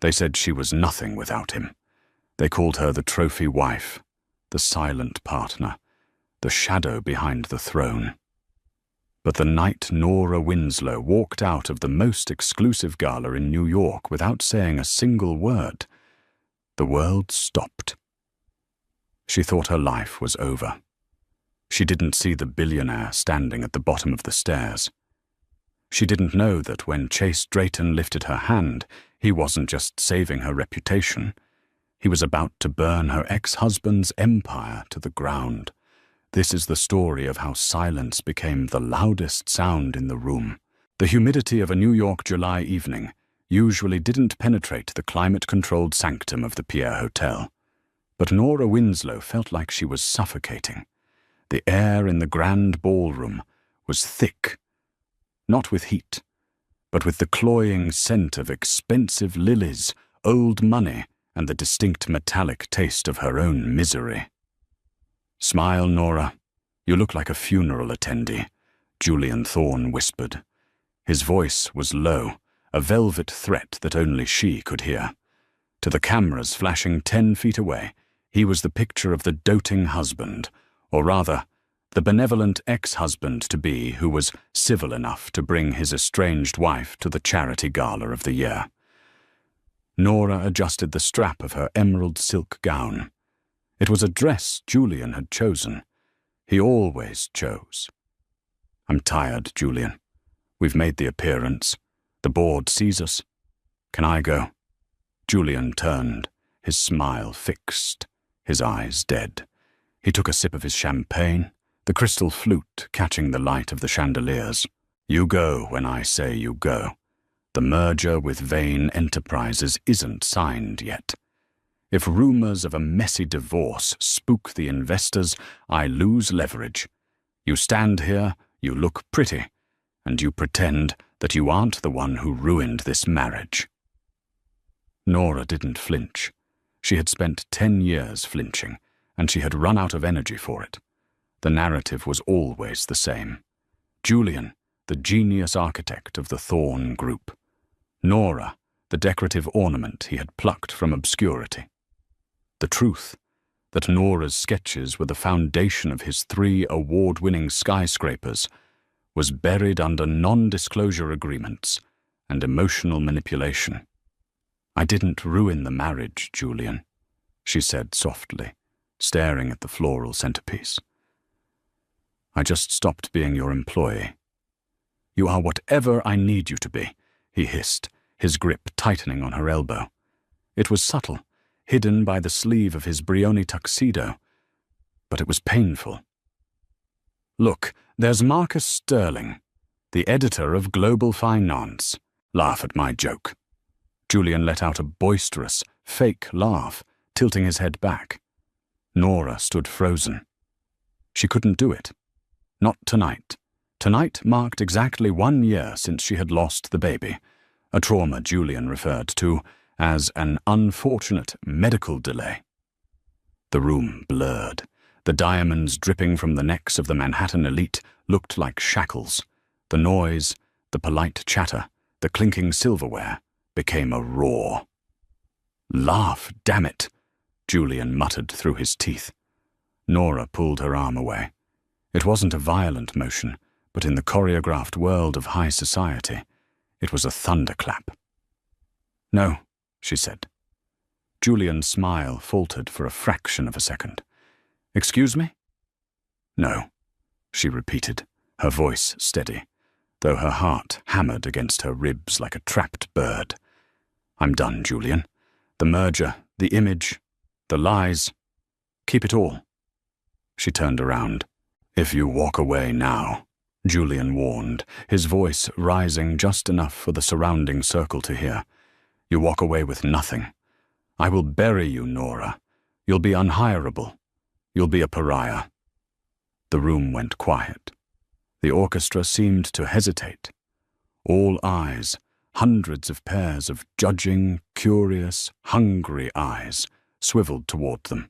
They said she was nothing without him. They called her the trophy wife, the silent partner, the shadow behind the throne. But the night Nora Winslow walked out of the most exclusive gala in New York without saying a single word, the world stopped. She thought her life was over. She didn't see the billionaire standing at the bottom of the stairs. She didn't know that when Chase Drayton lifted her hand, he wasn't just saving her reputation. He was about to burn her ex-husband's empire to the ground. This is the story of how silence became the loudest sound in the room. The humidity of a New York July evening usually didn't penetrate the climate-controlled sanctum of the Pierre Hotel. But Nora Winslow felt like she was suffocating. The air in the grand ballroom was thick, not with heat, but with the cloying scent of expensive lilies, old money, and the distinct metallic taste of her own misery. "Smile, Nora. You look like a funeral attendee," Julian Thorne whispered. His voice was low, a velvet threat that only she could hear. To the cameras flashing 10 feet away, he was the picture of the doting husband, or rather, the benevolent ex-husband-to-be who was civil enough to bring his estranged wife to the charity gala of the year. Nora adjusted the strap of her emerald silk gown. It was a dress Julian had chosen. He always chose. "I'm tired, Julian. We've made the appearance. The board sees us. Can I go?" Julian turned, his smile fixed, his eyes dead. He took a sip of his champagne, the crystal flute catching the light of the chandeliers. "You go when I say you go. The merger with Vane Enterprises isn't signed yet. If rumors of a messy divorce spook the investors, I lose leverage. You stand here, you look pretty, and you pretend that you aren't the one who ruined this marriage." Nora didn't flinch. She had spent 10 years flinching, and she had run out of energy for it. The narrative was always the same. Julian, the genius architect of the Thorne Group. Nora, the decorative ornament he had plucked from obscurity. The truth, that Nora's sketches were the foundation of his 3 award-winning skyscrapers, was buried under non-disclosure agreements and emotional manipulation. "I didn't ruin the marriage, Julian," she said softly, staring at the floral centerpiece. "I just stopped being your employee." "You are whatever I need you to be," he hissed, his grip tightening on her elbow. It was subtle, hidden by the sleeve of his Brioni tuxedo, but it was painful. "Look, there's Marcus Sterling, the editor of Global Finance. Laugh at my joke." Julian let out a boisterous, fake laugh, tilting his head back. Nora stood frozen. She couldn't do it. Not tonight. Tonight marked exactly 1 year since she had lost the baby, a trauma Julian referred to as an unfortunate medical delay. The room blurred. The diamonds dripping from the necks of the Manhattan elite looked like shackles. The noise, the polite chatter, the clinking silverware became a roar. "Laugh, damn it," Julian muttered through his teeth. Nora pulled her arm away. It wasn't a violent motion, but in the choreographed world of high society, it was a thunderclap. "No," she said. Julian's smile faltered for a fraction of a second. "Excuse me?" "No," she repeated, her voice steady, though her heart hammered against her ribs like a trapped bird. "I'm done, Julian. The merger, the image, the lies. Keep it all." She turned around. "If you walk away now," Julian warned, his voice rising just enough for the surrounding circle to hear, "you walk away with nothing. I will bury you, Nora. You'll be unhireable. You'll be a pariah." The room went quiet. The orchestra seemed to hesitate. All eyes, hundreds of pairs of judging, curious, hungry eyes, swiveled toward them.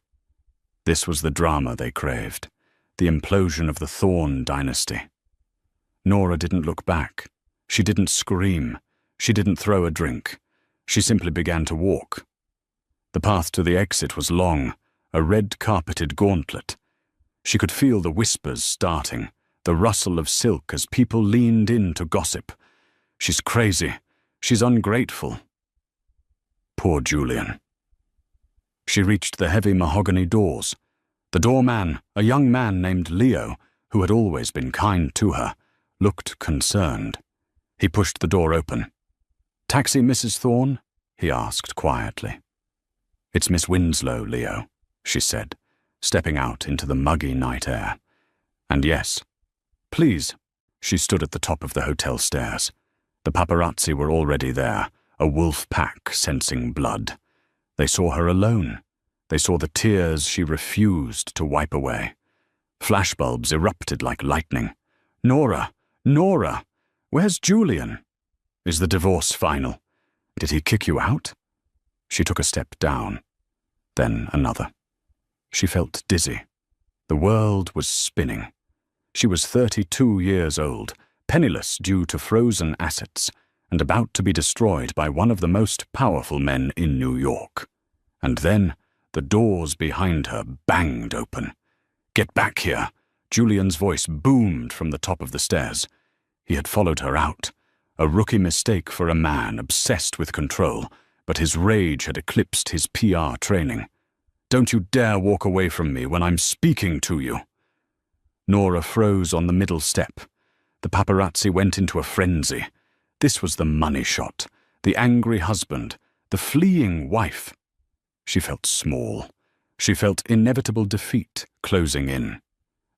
This was the drama they craved, the implosion of the Thorne dynasty. Nora didn't look back. She didn't scream. She didn't throw a drink. She simply began to walk. The path to the exit was long, a red-carpeted gauntlet. She could feel the whispers starting, the rustle of silk as people leaned in to gossip. She's crazy. She's ungrateful. Poor Julian. She reached the heavy mahogany doors. The doorman, a young man named Leo, who had always been kind to her, looked concerned. He pushed the door open. "Taxi, Mrs. Thorne?" he asked quietly. "It's Miss Winslow, Leo," she said, stepping out into the muggy night air. "And yes, please." She stood at the top of the hotel stairs. The paparazzi were already there, a wolf pack sensing blood. They saw her alone. They saw the tears she refused to wipe away. Flashbulbs erupted like lightning. "Nora! Nora! Where's Julian? Is the divorce final? Did he kick you out?" She took a step down, then another. She felt dizzy. The world was spinning. She was 32 years old, penniless due to frozen assets, and about to be destroyed by one of the most powerful men in New York. And then the doors behind her banged open. "Get back here!" Julian's voice boomed from the top of the stairs. He had followed her out, a rookie mistake for a man obsessed with control, but his rage had eclipsed his PR training. "Don't you dare walk away from me when I'm speaking to you." Nora froze on the middle step. The paparazzi went into a frenzy. This was the money shot, the angry husband, the fleeing wife. She felt small. She felt inevitable defeat closing in.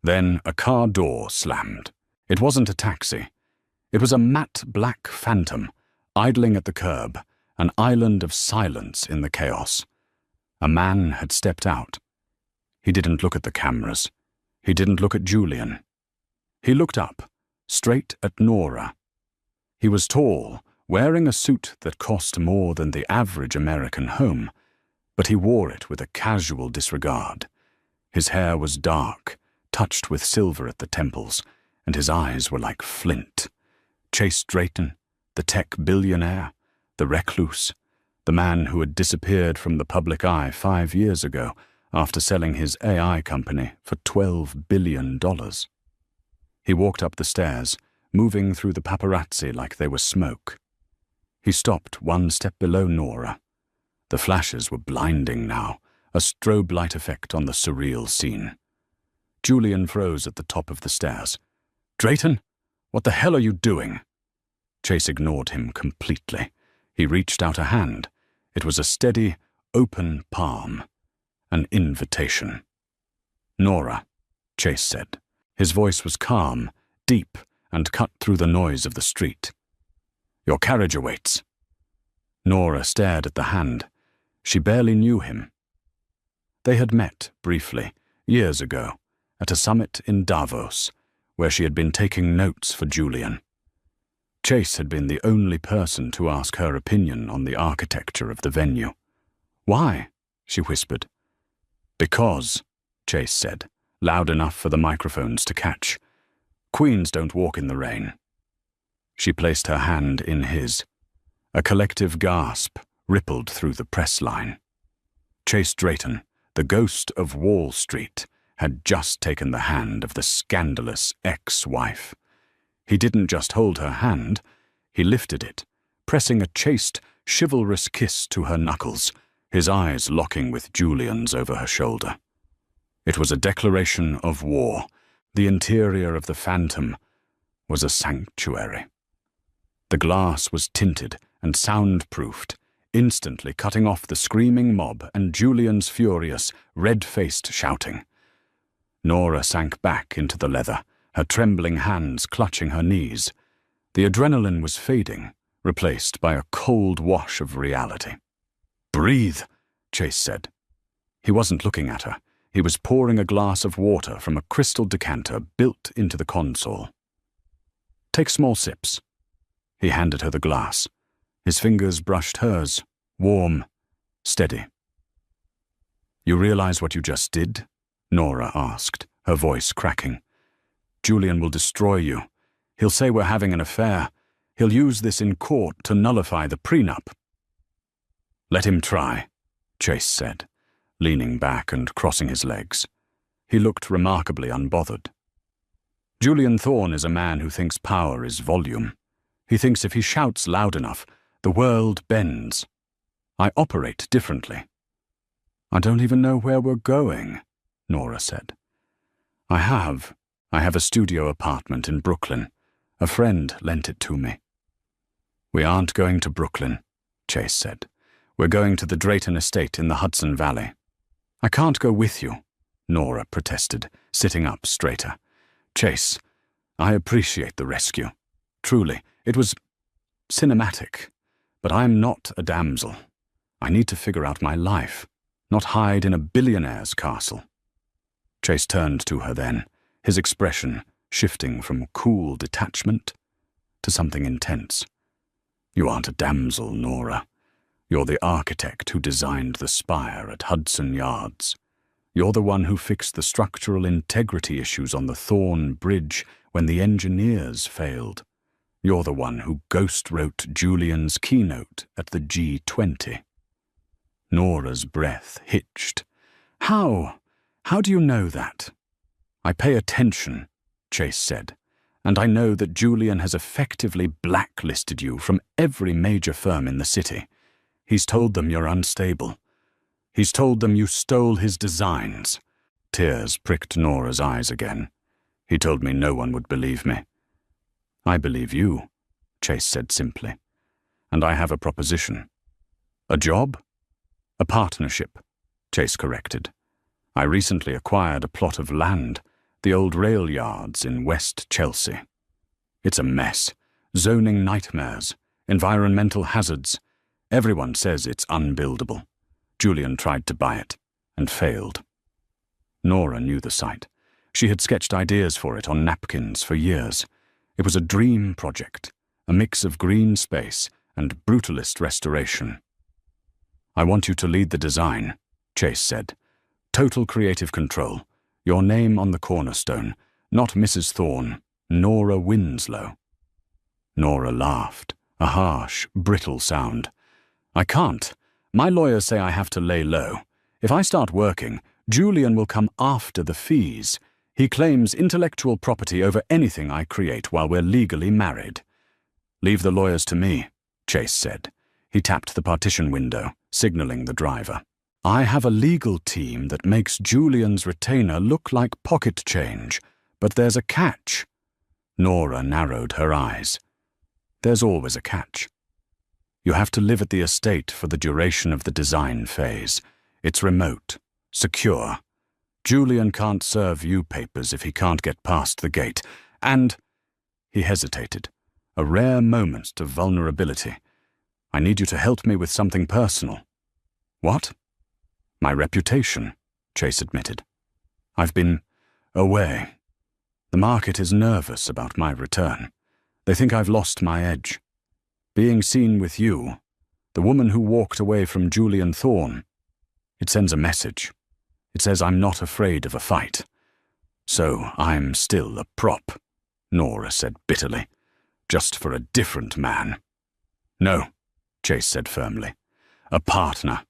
Then a car door slammed. It wasn't a taxi. It was a matte black phantom, idling at the curb, an island of silence in the chaos. A man had stepped out. He didn't look at the cameras. He didn't look at Julian. He looked up, straight at Nora. He was tall, wearing a suit that cost more than the average American home, but he wore it with a casual disregard. His hair was dark, touched with silver at the temples, and his eyes were like flint. Chase Drayton, the tech billionaire, the recluse, the man who had disappeared from the public eye 5 years ago after selling his AI company for $12 billion. He walked up the stairs, moving through the paparazzi like they were smoke. He stopped 1 step below Nora. The flashes were blinding now, a strobe light effect on the surreal scene. Julian froze at the top of the stairs. "Drayton, what the hell are you doing?" Chase ignored him completely. He reached out a hand. It was a steady, open palm. An invitation. "Nora," Chase said. His voice was calm, deep, and cut through the noise of the street. "Your carriage awaits." Nora stared at the hand. She barely knew him. They had met, briefly, years ago, at a summit in Davos, where she had been taking notes for Julian. Chase had been the only person to ask her opinion on the architecture of the venue. "Why?" she whispered. "Because," Chase said, loud enough for the microphones to catch. "Queens don't walk in the rain." She placed her hand in his. A collective gasp rippled through the press line. Chase Drayton, the ghost of Wall Street, had just taken the hand of the scandalous ex-wife. He didn't just hold her hand, he lifted it, pressing a chaste, chivalrous kiss to her knuckles, his eyes locking with Julian's over her shoulder. It was a declaration of war. The interior of the Phantom was a sanctuary. The glass was tinted and soundproofed, instantly cutting off the screaming mob and Julian's furious, red-faced shouting. Nora sank back into the leather, her trembling hands clutching her knees. The adrenaline was fading, replaced by a cold wash of reality. "Breathe," Chase said. He wasn't looking at her. He was pouring a glass of water from a crystal decanter built into the console. "Take small sips." He handed her the glass. His fingers brushed hers, warm, steady. "You realize what you just did?" Nora asked, her voice cracking. "Julian will destroy you. He'll say we're having an affair. He'll use this in court to nullify the prenup." Let him try, Chase said, leaning back and crossing his legs. He looked remarkably unbothered. Julian Thorne is a man who thinks power is volume. He thinks if he shouts loud enough, the world bends. I operate differently. I don't even know where we're going, Nora said. I have a studio apartment in Brooklyn. A friend lent it to me. We aren't going to Brooklyn, Chase said. We're going to the Drayton estate in the Hudson Valley. I can't go with you, Nora protested, sitting up straighter. Chase, I appreciate the rescue. Truly, it was cinematic. But I'm not a damsel. I need to figure out my life, not hide in a billionaire's castle. Chase turned to her then, his expression shifting from cool detachment to something intense. You aren't a damsel, Nora. You're the architect who designed the spire at Hudson Yards. You're the one who fixed the structural integrity issues on the Thorne Bridge when the engineers failed. You're the one who ghost-wrote Julian's keynote at the G20. Nora's breath hitched. How do you know that? I pay attention, Chase said, and I know that Julian has effectively blacklisted you from every major firm in the city. He's told them you're unstable. He's told them you stole his designs. Tears pricked Nora's eyes again. He told me no one would believe me. I believe you, Chase said simply. And I have a proposition. A job? A partnership, Chase corrected. I recently acquired a plot of land, the old rail yards in West Chelsea. It's a mess. Zoning nightmares, environmental hazards. Everyone says it's unbuildable. Julian tried to buy it, and failed. Nora knew the site. She had sketched ideas for it on napkins for years. It was a dream project, a mix of green space and brutalist restoration. I want you to lead the design, Chase said. Total creative control. Your name on the cornerstone, not Mrs. Thorne, Nora Winslow. Nora laughed, a harsh, brittle sound. I can't. My lawyers say I have to lay low. If I start working, Julian will come after the fees. He claims intellectual property over anything I create while we're legally married. Leave the lawyers to me, Chase said. He tapped the partition window, signaling the driver. I have a legal team that makes Julian's retainer look like pocket change, but there's a catch. Nora narrowed her eyes. There's always a catch. You have to live at the estate for the duration of the design phase. It's remote, secure. Julian can't serve you papers if he can't get past the gate. And he hesitated, a rare moment of vulnerability. I need you to help me with something personal. What? My reputation, Chase admitted. I've been away. The market is nervous about my return. They think I've lost my edge. Being seen with you, the woman who walked away from Julian Thorne, it sends a message. It says I'm not afraid of a fight. So I'm still a prop, Nora said bitterly, just for a different man. No, Chase said firmly. A partner.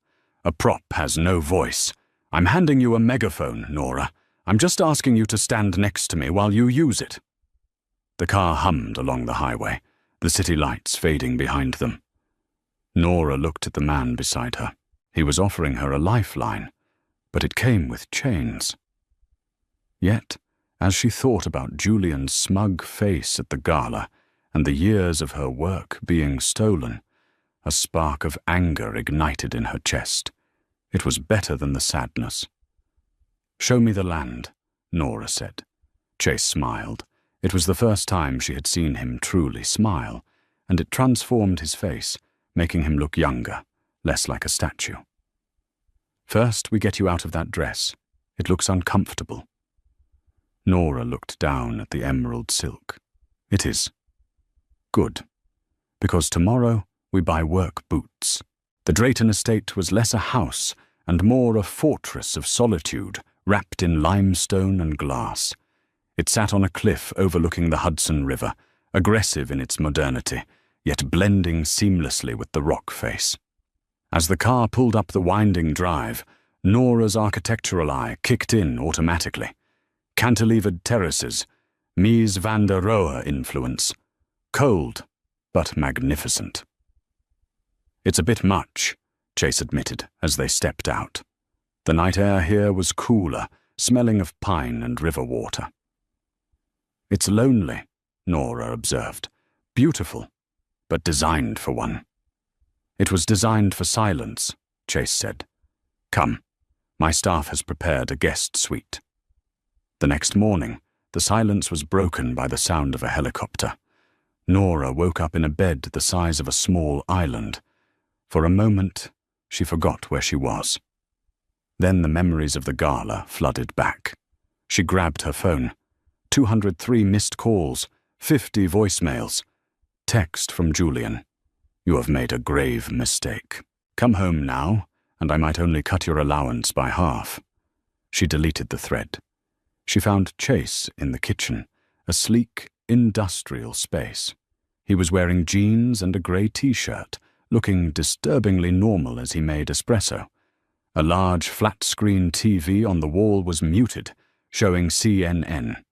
A prop has no voice. I'm handing you a megaphone, Nora. I'm just asking you to stand next to me while you use it. The car hummed along the highway, the city lights fading behind them. Nora looked at the man beside her. He was offering her a lifeline, but it came with chains. Yet, as she thought about Julian's smug face at the gala and the years of her work being stolen, a spark of anger ignited in her chest. It was better than the sadness. Show me the land, Nora said. Chase smiled. It was the first time she had seen him truly smile, and it transformed his face, making him look younger, less like a statue. First, we get you out of that dress. It looks uncomfortable. Nora looked down at the emerald silk. It is. Good. Because tomorrow we buy work boots. The Drayton estate was less a house and more a fortress of solitude wrapped in limestone and glass. It sat on a cliff overlooking the Hudson River, aggressive in its modernity, yet blending seamlessly with the rock face. As the car pulled up the winding drive, Nora's architectural eye kicked in automatically. Cantilevered terraces, Mies van der Rohe influence. Cold, but magnificent. "It's a bit much," Chase admitted as they stepped out. The night air here was cooler, smelling of pine and river water. "It's lonely," Nora observed. "Beautiful, but designed for one." "It was designed for silence," Chase said. "Come, my staff has prepared a guest suite." The next morning, the silence was broken by the sound of a helicopter. Nora woke up in a bed the size of a small island. For a moment, she forgot where she was. Then the memories of the gala flooded back. She grabbed her phone. 203 missed calls, 50 voicemails. Text from Julian. "You have made a grave mistake. Come home now, and I might only cut your allowance by half." She deleted the thread. She found Chase in the kitchen, a sleek, industrial space. He was wearing jeans and a grey t-shirt, looking disturbingly normal as he made espresso. A large flat-screen TV on the wall was muted, showing CNN.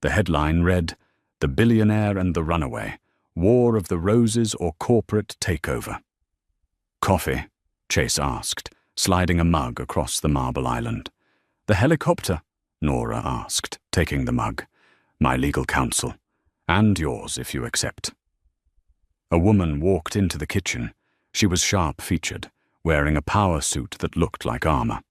The headline read, "The Billionaire and the Runaway, War of the Roses or Corporate Takeover." "Coffee?" Chase asked, sliding a mug across the marble island. "The helicopter?" Nora asked, taking the mug. "My legal counsel. And yours, if you accept." A woman walked into the kitchen. She was sharp-featured, wearing a power suit that looked like armor.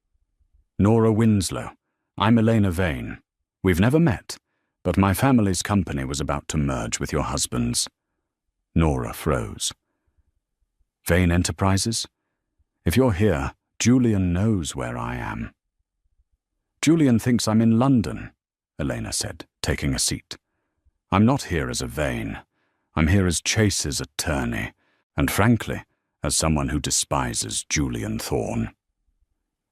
"Nora Winslow. I'm Elena Vane. We've never met, but my family's company was about to merge with your husband's." Nora froze. "Vane Enterprises? If you're here, Julian knows where I am." "Julian thinks I'm in London," Elena said, taking a seat. "I'm not here as a Vane. I'm here as Chase's attorney, and frankly, as someone who despises Julian Thorne.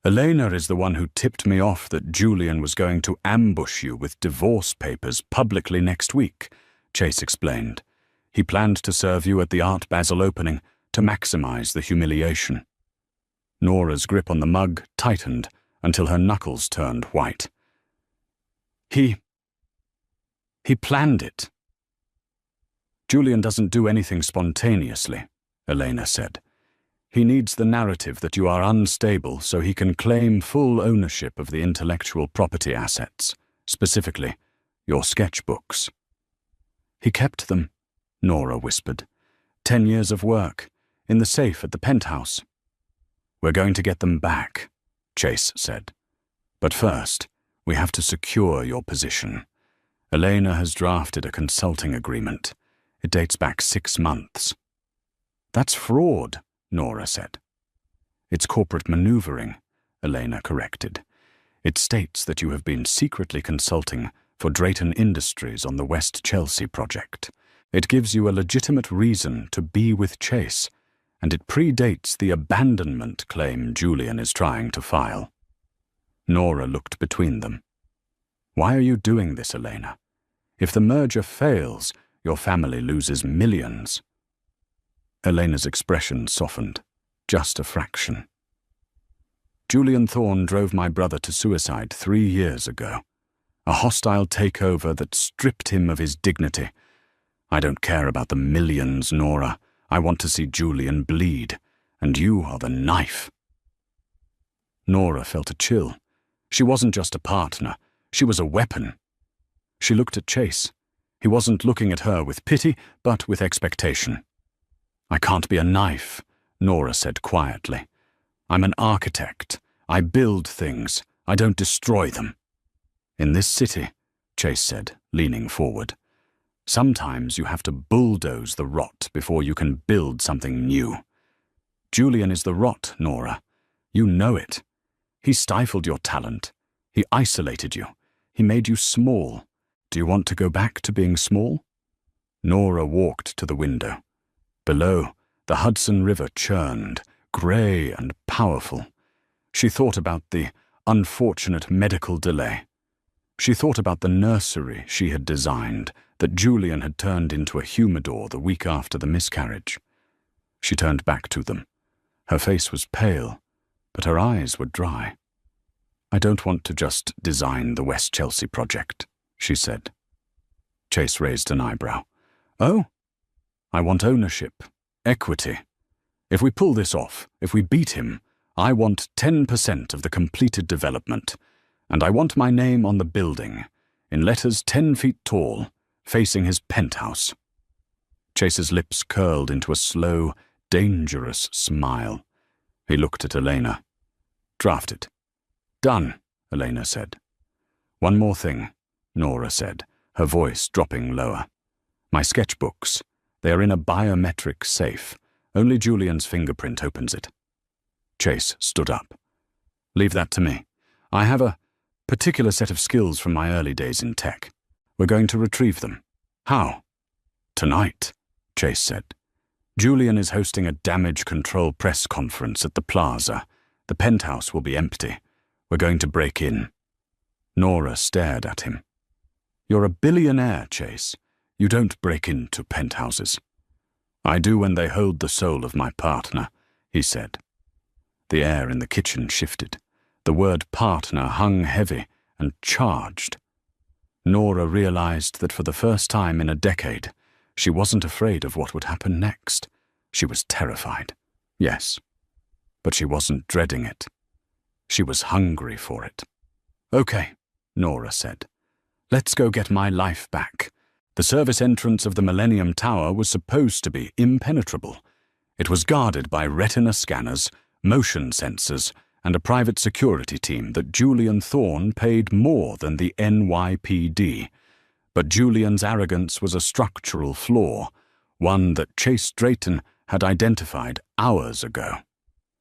Elena is the one who tipped me off that Julian was going to ambush you with divorce papers publicly next week," Chase explained. "He planned to serve you at the Art Basel opening to maximize the humiliation." Nora's grip on the mug tightened until her knuckles turned white. He planned it." "Julian doesn't do anything spontaneously," Elena said. "He needs the narrative that you are unstable so he can claim full ownership of the intellectual property assets, specifically your sketchbooks." "He kept them," Nora whispered. 10 years of work, in the safe at the penthouse." "We're going to get them back," Chase said. "But first, we have to secure your position. Elena has drafted a consulting agreement. It dates back 6 months. "That's fraud," Nora said. "It's corporate maneuvering," Elena corrected. "It states that you have been secretly consulting for Drayton Industries on the West Chelsea project. It gives you a legitimate reason to be with Chase, and it predates the abandonment claim Julian is trying to file." Nora looked between them. "Why are you doing this, Elena? If the merger fails, your family loses millions." Elena's expression softened, just a fraction. "Julian Thorne drove my brother to suicide 3 years ago. A hostile takeover that stripped him of his dignity. I don't care about the millions, Nora. I want to see Julian bleed, and you are the knife." Nora felt a chill. She wasn't just a partner, she was a weapon. She looked at Chase. He wasn't looking at her with pity, but with expectation. "I can't be a knife," Nora said quietly. "I'm an architect. I build things. I don't destroy them." "In this city," Chase said, leaning forward, "sometimes you have to bulldoze the rot before you can build something new. Julian is the rot, Nora. You know it. He stifled your talent. He isolated you. He made you small. Do you want to go back to being small?" Nora walked to the window. Below, the Hudson River churned, grey and powerful. She thought about the unfortunate medical delay. She thought about the nursery she had designed that Julian had turned into a humidor the week after the miscarriage. She turned back to them. Her face was pale, but her eyes were dry. "I don't want to just design the West Chelsea project," she said. Chase raised an eyebrow. "Oh? I want ownership, equity. If we pull this off, if we beat him, I want 10% of the completed development, and I want my name on the building, in letters 10 feet tall, facing his penthouse." Chase's lips curled into a slow, dangerous smile. He looked at Elena. "Draft it." "Done," Elena said. "One more thing," Nora said, her voice dropping lower. "My sketchbooks. They are in a biometric safe. Only Julian's fingerprint opens it." Chase stood up. "Leave that to me. I have a particular set of skills from my early days in tech. We're going to retrieve them." "How?" "Tonight," Chase said. "Julian is hosting a damage control press conference at the plaza. The penthouse will be empty. We're going to break in." Nora stared at him. "You're a billionaire, Chase. You don't break into penthouses." "I do when they hold the soul of my partner," he said. The air in the kitchen shifted. The word partner hung heavy and charged. Nora realized that for the first time in a decade, she wasn't afraid of what would happen next. She was terrified, yes, but she wasn't dreading it. She was hungry for it. "Okay," Nora said. "Let's go get my life back. The service entrance of the Millennium Tower was supposed to be impenetrable. It was guarded by retina scanners, motion sensors, and a private security team that Julian Thorne paid more than the NYPD. But Julian's arrogance was a structural flaw, one that Chase Drayton had identified hours ago.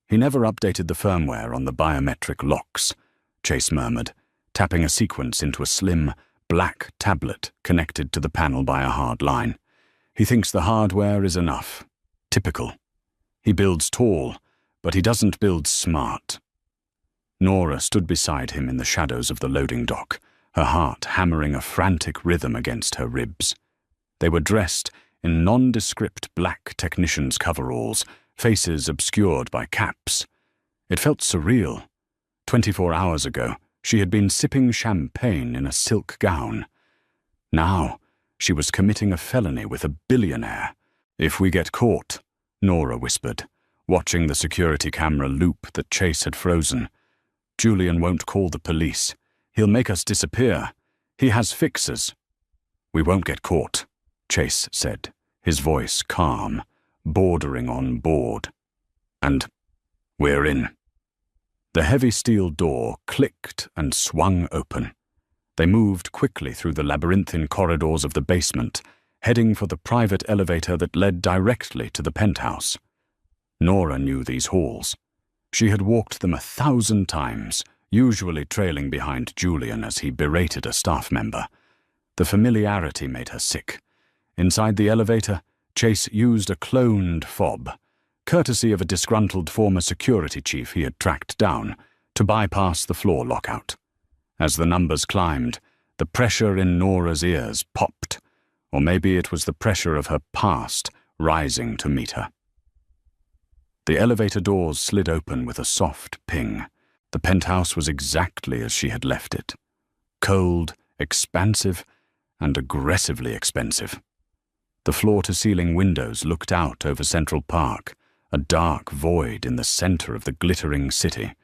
He never updated the firmware on the biometric locks," Chase murmured, tapping a sequence into a slim, black tablet connected to the panel by a hard line. "He thinks the hardware is enough. Typical. He builds tall, but he doesn't build smart." Nora stood beside him in the shadows of the loading dock, her heart hammering a frantic rhythm against her ribs. They were dressed in nondescript black technicians' coveralls, faces obscured by caps. It felt surreal. 24 hours ago, she had been sipping champagne in a silk gown. Now, she was committing a felony with a billionaire. "If we get caught," Nora whispered, watching the security camera loop that Chase had frozen, "Julian won't call the police. He'll make us disappear. He has fixers." "We won't get caught," Chase said, his voice calm, bordering on bored. "And we're in." The heavy steel door clicked and swung open. They moved quickly through the labyrinthine corridors of the basement, heading for the private elevator that led directly to the penthouse. Nora knew these halls. She had walked them 1,000 times, usually trailing behind Julian as he berated a staff member. The familiarity made her sick. Inside the elevator, Chase used a cloned fob, courtesy of a disgruntled former security chief he had tracked down, to bypass the floor lockout. As the numbers climbed, the pressure in Nora's ears popped, or maybe it was the pressure of her past rising to meet her. The elevator doors slid open with a soft ping. The penthouse was exactly as she had left it. Cold, expansive, and aggressively expensive. The floor-to-ceiling windows looked out over Central Park, a dark void in the center of the glittering city.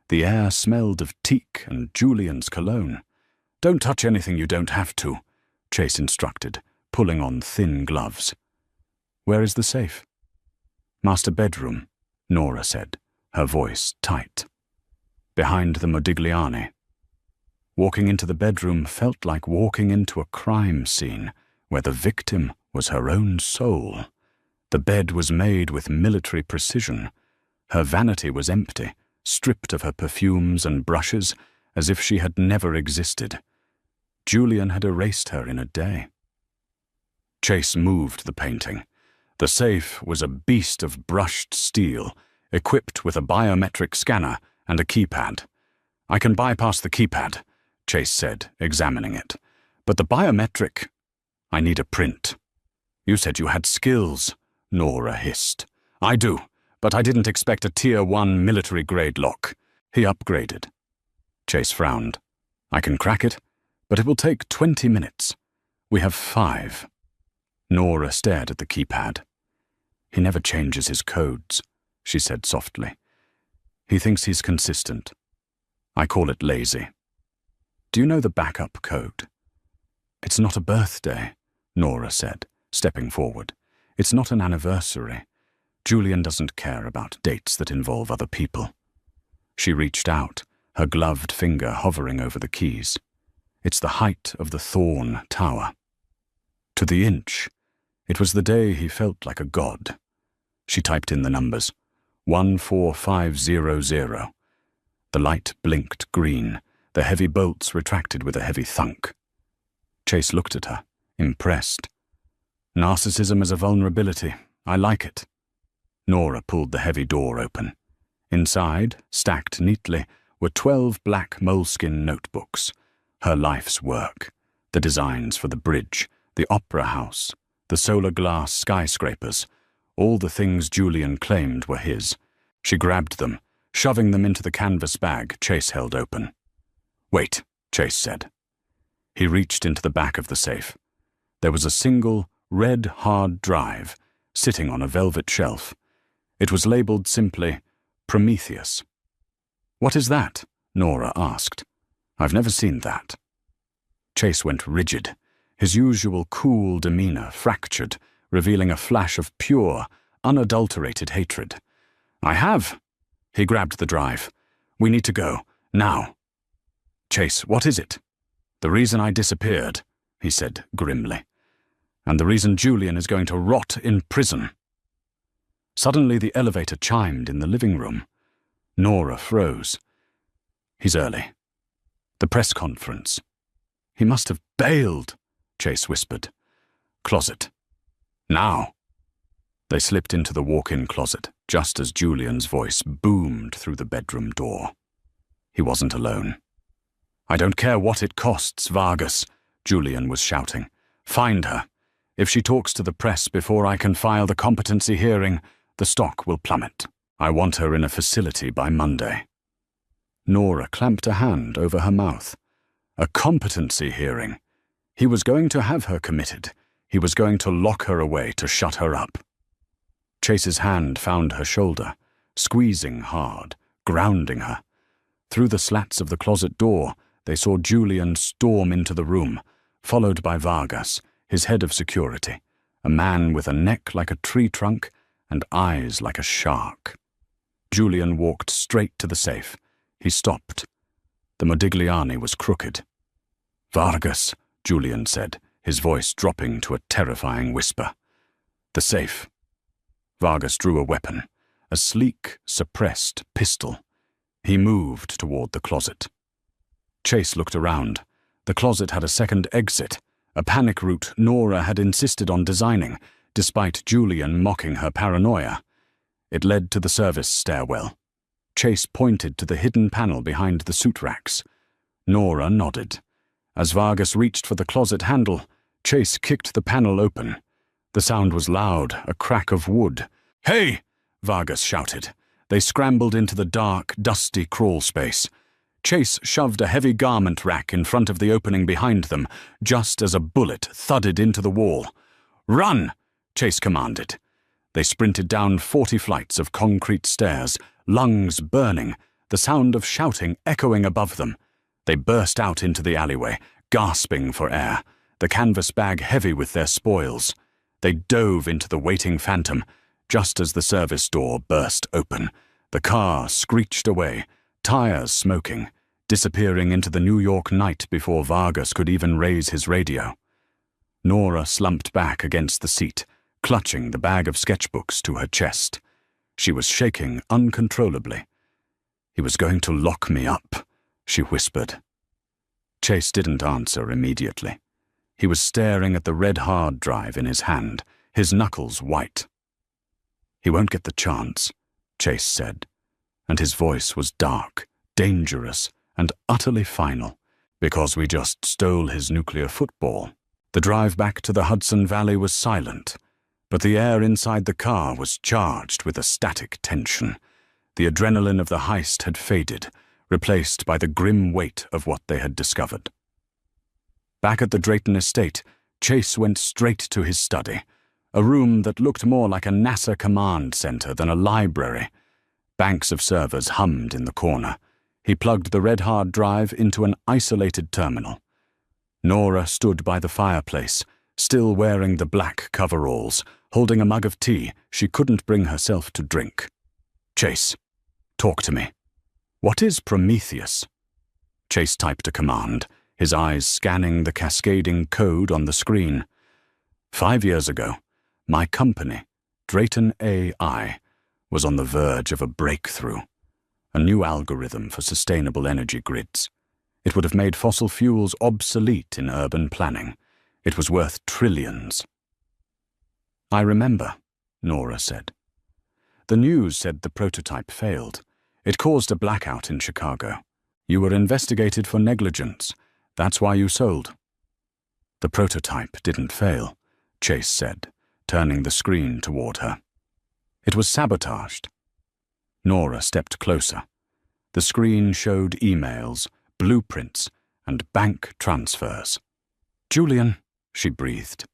The air smelled of teak and Julian's cologne. "Don't touch anything you don't have to," Chase instructed, pulling on thin gloves. "Where is the safe?" "Master bedroom," Nora said, her voice tight. "Behind the Modigliani." Walking into the bedroom felt like walking into a crime scene where the victim was her own soul. The bed was made with military precision. Her vanity was empty, stripped of her perfumes and brushes, as if she had never existed. Julian had erased her in a day. Chase moved the painting. The safe was a beast of brushed steel, equipped with a biometric scanner and a keypad. "I can bypass the keypad," Chase said, examining it. "But the biometric... I need a print." "You said you had skills," Nora hissed. "I do, but I didn't expect a Tier 1 military-grade lock. He upgraded. Chase frowned. I can crack it, but it will take 20 minutes. We have 5. Nora stared at the keypad. He never changes his codes, she said softly. He thinks he's consistent. I call it lazy. Do you know the backup code? It's not a birthday, Nora said, stepping forward. It's not an anniversary. Julian doesn't care about dates that involve other people. She reached out, her gloved finger hovering over the keys. It's the height of the Thorn Tower. To the inch, it was the day he felt like a god. She typed in the numbers. 14500. The light blinked green. The heavy bolts retracted with a heavy thunk. Chase looked at her, impressed. Narcissism is a vulnerability. I like it. Nora pulled the heavy door open. Inside, stacked neatly, were 12 black moleskin notebooks. Her life's work. The designs for the bridge, the opera house, the solar glass skyscrapers, all the things Julian claimed were his. She grabbed them, shoving them into the canvas bag Chase held open. Wait, Chase said. He reached into the back of the safe. There was a single, red hard drive, sitting on a velvet shelf. It was labeled simply, Prometheus. What is that? Nora asked. I've never seen that. Chase went rigid, his usual cool demeanor fractured, revealing a flash of pure, unadulterated hatred. I have. He grabbed the drive. We need to go, now. Chase, what is it? The reason I disappeared, he said grimly. And the reason Julian is going to rot in prison. Suddenly the elevator chimed in the living room. Nora froze. He's early. The press conference. He must have bailed, Chase whispered. Closet. Now. They slipped into the walk-in closet, just as Julian's voice boomed through the bedroom door. He wasn't alone. I don't care what it costs, Vargas, Julian was shouting. Find her. If she talks to the press before I can file the competency hearing, the stock will plummet. I want her in a facility by Monday. Nora clamped a hand over her mouth. A competency hearing. He was going to have her committed. He was going to lock her away to shut her up. Chase's hand found her shoulder, squeezing hard, grounding her. Through the slats of the closet door, they saw Julian storm into the room, followed by Vargas, his head of security, a man with a neck like a tree trunk and eyes like a shark. Julian walked straight to the safe. He stopped. The Modigliani was crooked. Vargas, Julian said, his voice dropping to a terrifying whisper. The safe. Vargas drew a weapon, a sleek, suppressed pistol. He moved toward the closet. Chase looked around. The closet had a second exit, a panic route Nora had insisted on designing, despite Julian mocking her paranoia. It led to the service stairwell. Chase pointed to the hidden panel behind the suit racks. Nora nodded. As Vargas reached for the closet handle, Chase kicked the panel open. The sound was loud, a crack of wood. Hey! Vargas shouted. They scrambled into the dark, dusty crawl space. Chase shoved a heavy garment rack in front of the opening behind them, just as a bullet thudded into the wall. Run! Chase commanded. They sprinted down 40 flights of concrete stairs, lungs burning, the sound of shouting echoing above them. They burst out into the alleyway, gasping for air, the canvas bag heavy with their spoils. They dove into the waiting phantom. Just as the service door burst open, the car screeched away, tires smoking, disappearing into the New York night before Vargas could even raise his radio. Nora slumped back against the seat, clutching the bag of sketchbooks to her chest. She was shaking uncontrollably. He was going to lock me up, she whispered. Chase didn't answer immediately. He was staring at the red hard drive in his hand, his knuckles white. He won't get the chance, Chase said, and his voice was dark, dangerous, and utterly final, because we just stole his nuclear football. The drive back to the Hudson Valley was silent, But the air inside the car was charged with a static tension. The adrenaline of the heist had faded, replaced by the grim weight of what they had discovered. Back at the Drayton estate, Chase went straight to his study, a room that looked more like a NASA command center than a library. Banks of servers hummed in the corner. He plugged the red hard drive into an isolated terminal. Nora stood by the fireplace, still wearing the black coveralls, holding a mug of tea she couldn't bring herself to drink. "Chase, talk to me. What is Prometheus?" Chase typed a command, his eyes scanning the cascading code on the screen. 5 years ago, my company, Drayton AI, was on the verge of a breakthrough, a new algorithm for sustainable energy grids. It would have made fossil fuels obsolete in urban planning. It was worth trillions. "I remember," Nora said. "The news said the prototype failed. It caused a blackout in Chicago. You were investigated for negligence. That's why you sold." "The prototype didn't fail," Chase said, turning the screen toward her. "It was sabotaged." Nora stepped closer. The screen showed emails, blueprints, and bank transfers. "Julian," she breathed.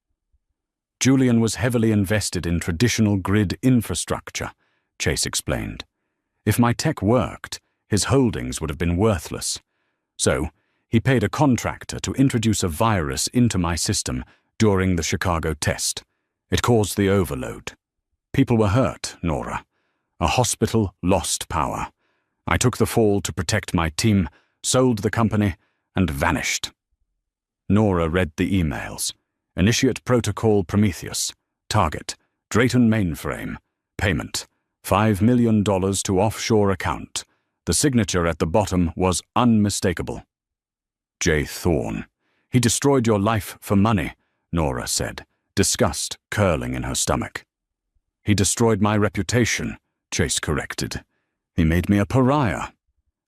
"Julian was heavily invested in traditional grid infrastructure," Chase explained. "If my tech worked, his holdings would have been worthless. So, he paid a contractor to introduce a virus into my system during the Chicago test. It caused the overload. People were hurt, Nora. A hospital lost power. I took the fall to protect my team, sold the company, and vanished." Nora read the emails. "Initiate Protocol Prometheus. Target, Drayton Mainframe. Payment, $5 million to offshore account. The signature at the bottom was unmistakable." "J. Thorne. He destroyed your life for money," Nora said, disgust curling in her stomach. "He destroyed my reputation," Chase corrected. "He made me a pariah.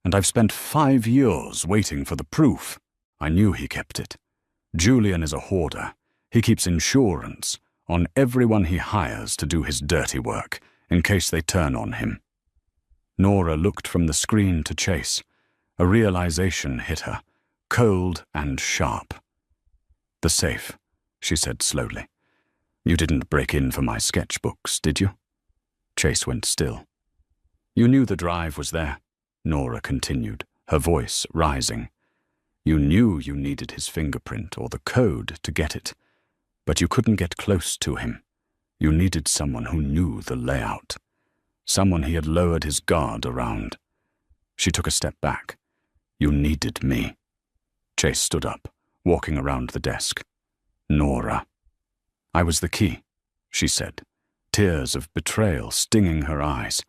And I've spent 5 years waiting for the proof. I knew he kept it. Julian is a hoarder. He keeps insurance on everyone he hires to do his dirty work, in case they turn on him." Nora looked from the screen to Chase. A realization hit her, cold and sharp. "The safe," she said slowly. "You didn't break in for my sketchbooks, did you?" Chase went still. "You knew the drive was there," Nora continued, her voice rising. "You knew you needed his fingerprint or the code to get it, but you couldn't get close to him. You needed someone who knew the layout, someone he had lowered his guard around." She took a step back. "You needed me." Chase stood up, walking around the desk. "Nora." "I was the key," she said, tears of betrayal stinging her eyes.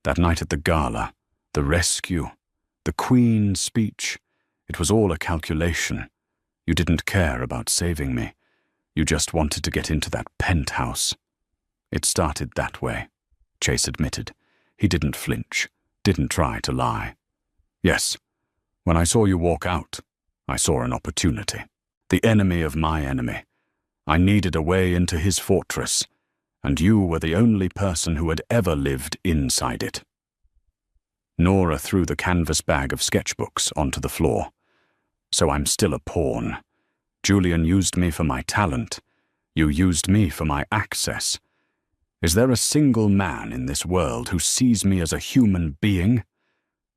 "That night at the gala, the rescue, the Queen's speech, it was all a calculation. You didn't care about saving me. You just wanted to get into that penthouse." "It started that way," Chase admitted. He didn't flinch, didn't try to lie. "Yes, when I saw you walk out, I saw an opportunity. The enemy of my enemy. I needed a way into his fortress, and you were the only person who had ever lived inside it." Nora threw the canvas bag of sketchbooks onto the floor. "So I'm still a pawn. Julian used me for my talent. You used me for my access. Is there a single man in this world who sees me as a human being?"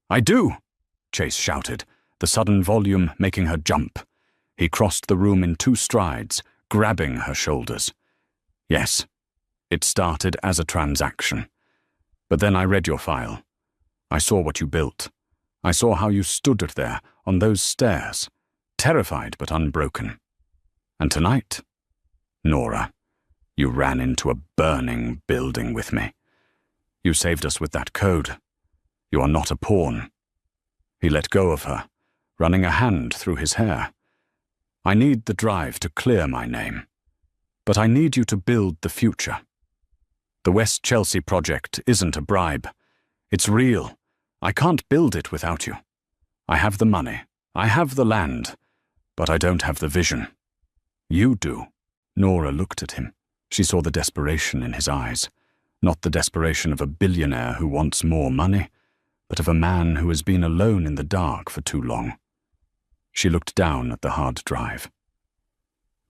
"I do!" Chase shouted, the sudden volume making her jump. He crossed the room in 2 strides, grabbing her shoulders. "Yes, it started as a transaction. But then I read your file. I saw what you built. I saw how you stood there on those stairs, terrified but unbroken. And tonight, Nora, you ran into a burning building with me. You saved us with that code. You are not a pawn." He let go of her, running a hand through his hair. "I need the drive to clear my name. But I need you to build the future. The West Chelsea project isn't a bribe. It's real. I can't build it without you. I have the money. I have the land. But I don't have the vision. You do." Nora looked at him. She saw the desperation in his eyes, not the desperation of a billionaire who wants more money, but of a man who has been alone in the dark for too long. She looked down at the hard drive.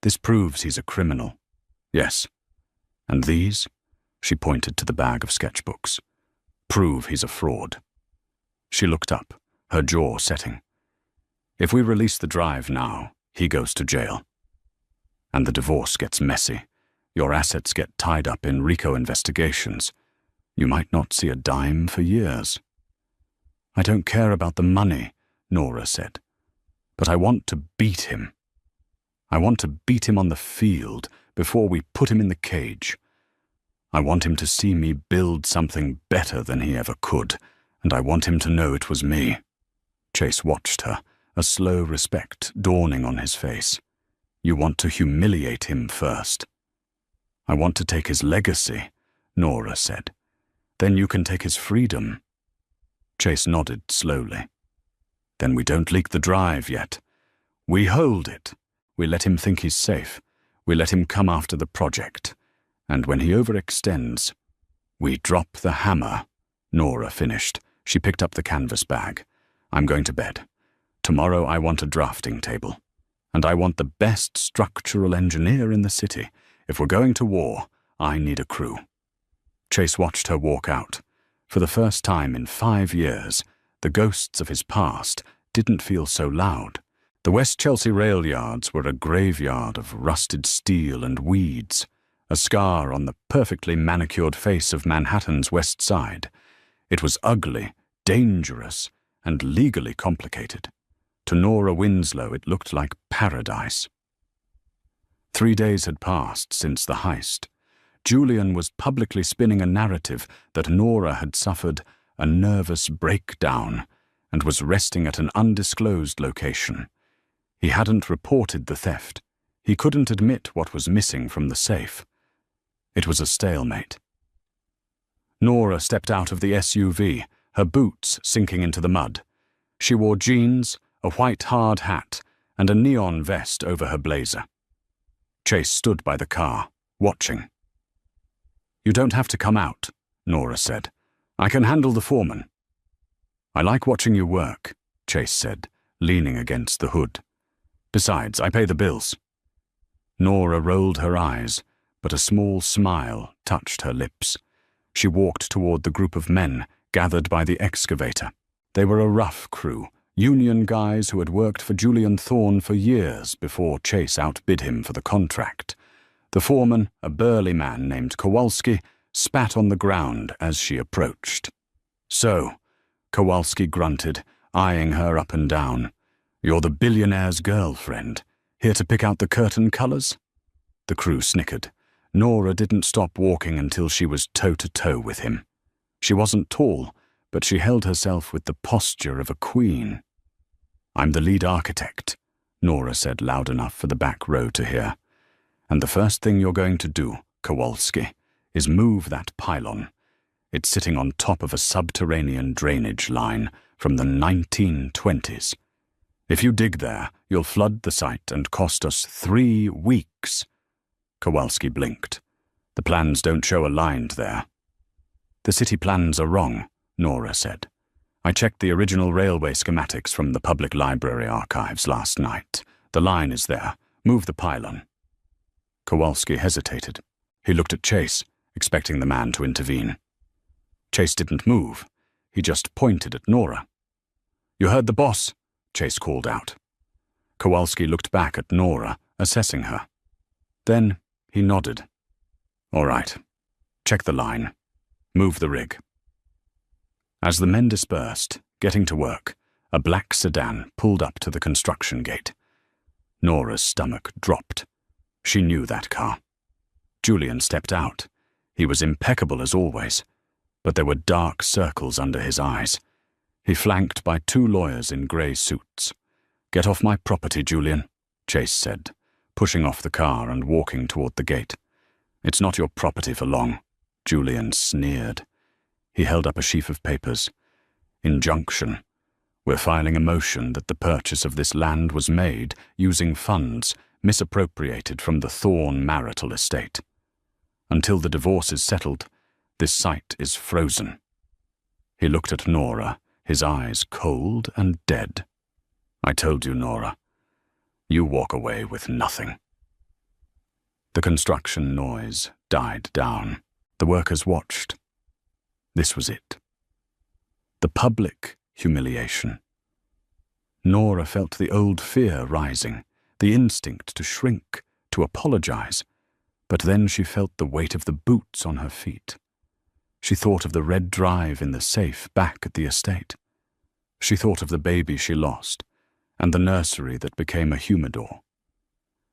This proves he's a criminal. Yes. And these, she pointed to the bag of sketchbooks, prove he's a fraud. She looked up, her jaw setting. If we release the drive now, he goes to jail. And the divorce gets messy. Your assets get tied up in RICO investigations. You might not see a dime for years. I don't care about the money, Nora said, but I want to beat him. I want to beat him on the field before we put him in the cage. I want him to see me build something better than he ever could, and I want him to know it was me. Chase watched her, a slow respect dawning on his face. You want to humiliate him first. I want to take his legacy, Nora said. Then you can take his freedom. Chase nodded slowly. Then we don't leak the drive yet. We hold it. We let him think he's safe. We let him come after the project. And when he overextends, we drop the hammer, Nora finished. She picked up the canvas bag. I'm going to bed. Tomorrow I want a drafting table. And I want the best structural engineer in the city. If we're going to war, I need a crew. Chase watched her walk out. For the first time in 5 years, the ghosts of his past didn't feel so loud. The West Chelsea rail yards were a graveyard of rusted steel and weeds, a scar on the perfectly manicured face of Manhattan's West Side. It was ugly, dangerous, and legally complicated. To Nora Winslow, it looked like paradise. 3 days had passed since the heist. Julian was publicly spinning a narrative that Nora had suffered a nervous breakdown and was resting at an undisclosed location. He hadn't reported the theft. He couldn't admit what was missing from the safe. It was a stalemate. Nora stepped out of the SUV, her boots sinking into the mud. She wore jeans, a white hard hat, and a neon vest over her blazer. Chase stood by the car, watching. You don't have to come out, Nora said. I can handle the foreman. I like watching you work, Chase said, leaning against the hood. Besides, I pay the bills. Nora rolled her eyes, but a small smile touched her lips. She walked toward the group of men gathered by the excavator. They were a rough crew, union guys who had worked for Julian Thorne for years before Chase outbid him for the contract. The foreman, a burly man named Kowalski, spat on the ground as she approached. So, Kowalski grunted, eyeing her up and down. You're the billionaire's girlfriend, here to pick out the curtain colors? The crew snickered. Nora didn't stop walking until she was toe-to-toe with him. She wasn't tall, but she held herself with the posture of a queen. I'm the lead architect, Nora said loud enough for the back row to hear. And the first thing you're going to do, Kowalski, is move that pylon. It's sitting on top of a subterranean drainage line from the 1920s. If you dig there, you'll flood the site and cost us 3 weeks. Kowalski blinked. The plans don't show a line there. The city plans are wrong, Nora said. I checked the original railway schematics from the public library archives last night. The line is there. Move the pylon. Kowalski hesitated. He looked at Chase, expecting the man to intervene. Chase didn't move. He just pointed at Nora. You heard the boss, Chase called out. Kowalski looked back at Nora, assessing her. Then he nodded. All right. Check the line. Move the rig. As the men dispersed, getting to work, a black sedan pulled up to the construction gate. Nora's stomach dropped. She knew that car. Julian stepped out. He was impeccable as always, but there were dark circles under his eyes. He flanked by 2 lawyers in grey suits. Get off my property, Julian, Chase said, pushing off the car and walking toward the gate. It's not your property for long, Julian sneered. He held up a sheaf of papers. Injunction. We're filing a motion that the purchase of this land was made using funds misappropriated from the Thorne marital estate. Until the divorce is settled, this site is frozen." He looked at Nora, his eyes cold and dead. "I told you, Nora. You walk away with nothing." The construction noise died down. The workers watched. This was it. The public humiliation. Nora felt the old fear rising, the instinct to shrink, to apologize. But then she felt the weight of the boots on her feet. She thought of the red drive in the safe back at the estate. She thought of the baby she lost, and the nursery that became a humidor.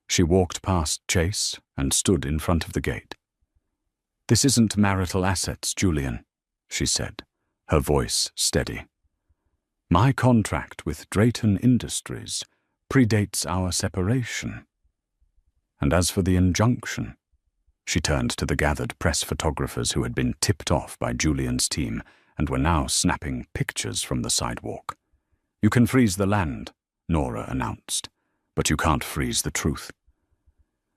She walked past Chase and stood in front of the gate. "This isn't marital assets, Julian," she said, her voice steady. "My contract with Drayton Industries predates our separation. And as for the injunction," she turned to the gathered press photographers who had been tipped off by Julian's team and were now snapping pictures from the sidewalk. "You can freeze the land," Nora announced, "but you can't freeze the truth."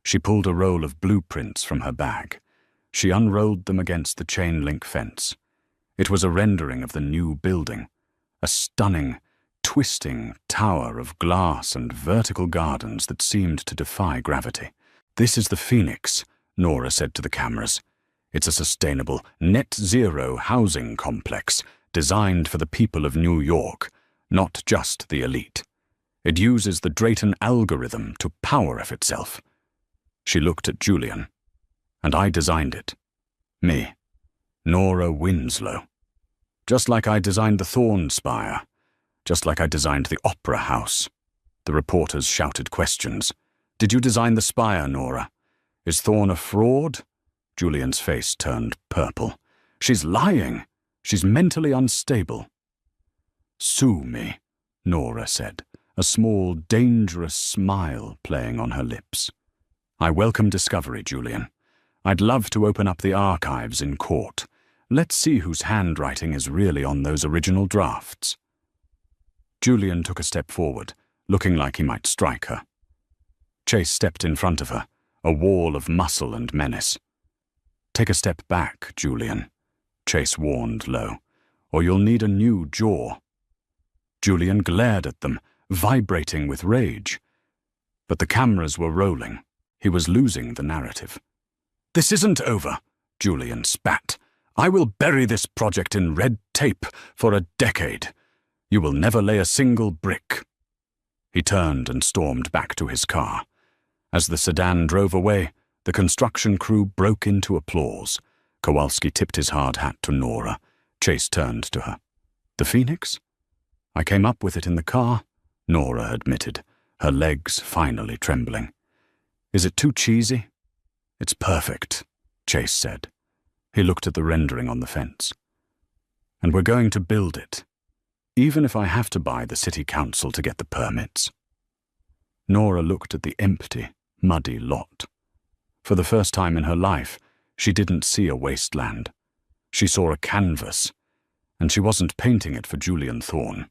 She pulled a roll of blueprints from her bag. She unrolled them against the chain-link fence. It was a rendering of the new building, a stunning, twisting tower of glass and vertical gardens that seemed to defy gravity. "This is the Phoenix," Nora said to the cameras. "It's a sustainable, net-zero housing complex designed for the people of New York, not just the elite. It uses the Drayton algorithm to power of itself." She looked at Julian. "And I designed it. Me, Nora Winslow. Just like I designed the Thorn Spire. Just like I designed the Opera House." The reporters shouted questions. "Did you design the spire, Nora? Is Thorn a fraud?" Julian's face turned purple. "She's lying. She's mentally unstable." "Sue me," Nora said, a small, dangerous smile playing on her lips. "I welcome discovery, Julian. I'd love to open up the archives in court. Let's see whose handwriting is really on those original drafts." Julian took a step forward, looking like he might strike her. Chase stepped in front of her, a wall of muscle and menace. "Take a step back, Julian," Chase warned low, "or you'll need a new jaw." Julian glared at them, vibrating with rage. But the cameras were rolling. He was losing the narrative. "This isn't over," Julian spat. "I will bury this project in red tape for a decade. You will never lay a single brick." He turned and stormed back to his car. As the sedan drove away, the construction crew broke into applause. Kowalski tipped his hard hat to Nora. Chase turned to her. "The Phoenix?" "I came up with it in the car," Nora admitted, her legs finally trembling. "Is it too cheesy?" "It's perfect," Chase said. He looked at the rendering on the fence. "And we're going to build it, even if I have to buy the city council to get the permits." Nora looked at the empty, muddy lot. For the first time in her life, she didn't see a wasteland. She saw a canvas, and she wasn't painting it for Julian Thorne.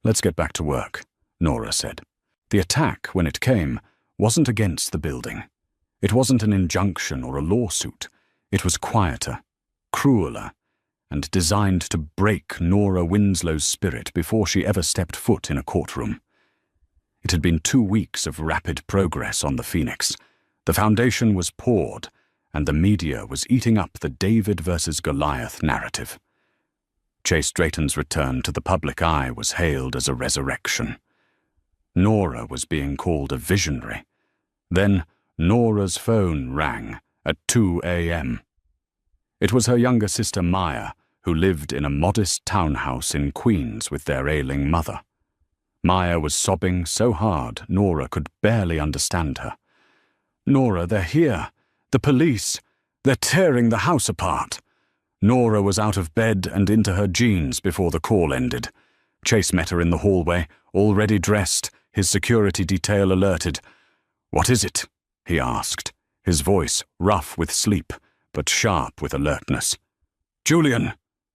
"Let's get back to work," Nora said. The attack, when it came, wasn't against the building. It wasn't an injunction or a lawsuit. It was quieter, crueler, and designed to break Nora Winslow's spirit before she ever stepped foot in a courtroom. It had been 2 weeks of rapid progress on the Phoenix. The foundation was poured, and the media was eating up the David versus Goliath narrative. Chase Drayton's return to the public eye was hailed as a resurrection. Nora was being called a visionary. Then Nora's phone rang at 2 a.m. It was her younger sister Maya, who lived in a modest townhouse in Queens with their ailing mother. Maya was sobbing so hard Nora could barely understand her. "Nora, they're here. The police. They're tearing the house apart." Nora was out of bed and into her jeans before the call ended. Chase met her in the hallway, already dressed, his security detail alerted. "What is it?" he asked, his voice rough with sleep, but sharp with alertness. "Julian!"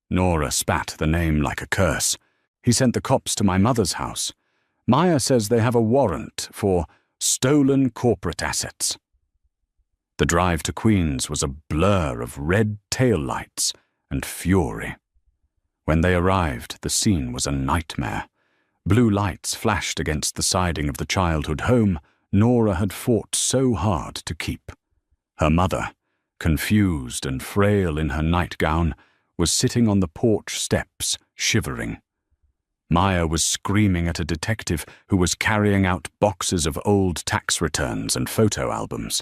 Nora spat the name like a curse. "He sent the cops to my mother's house. Maya says they have a warrant for stolen corporate assets." The drive to Queens was a blur of red taillights and fury. When they arrived, the scene was a nightmare. Blue lights flashed against the siding of the childhood home Nora had fought so hard to keep. Her mother, confused and frail in her nightgown, was sitting on the porch steps, shivering. Maya was screaming at a detective who was carrying out boxes of old tax returns and photo albums.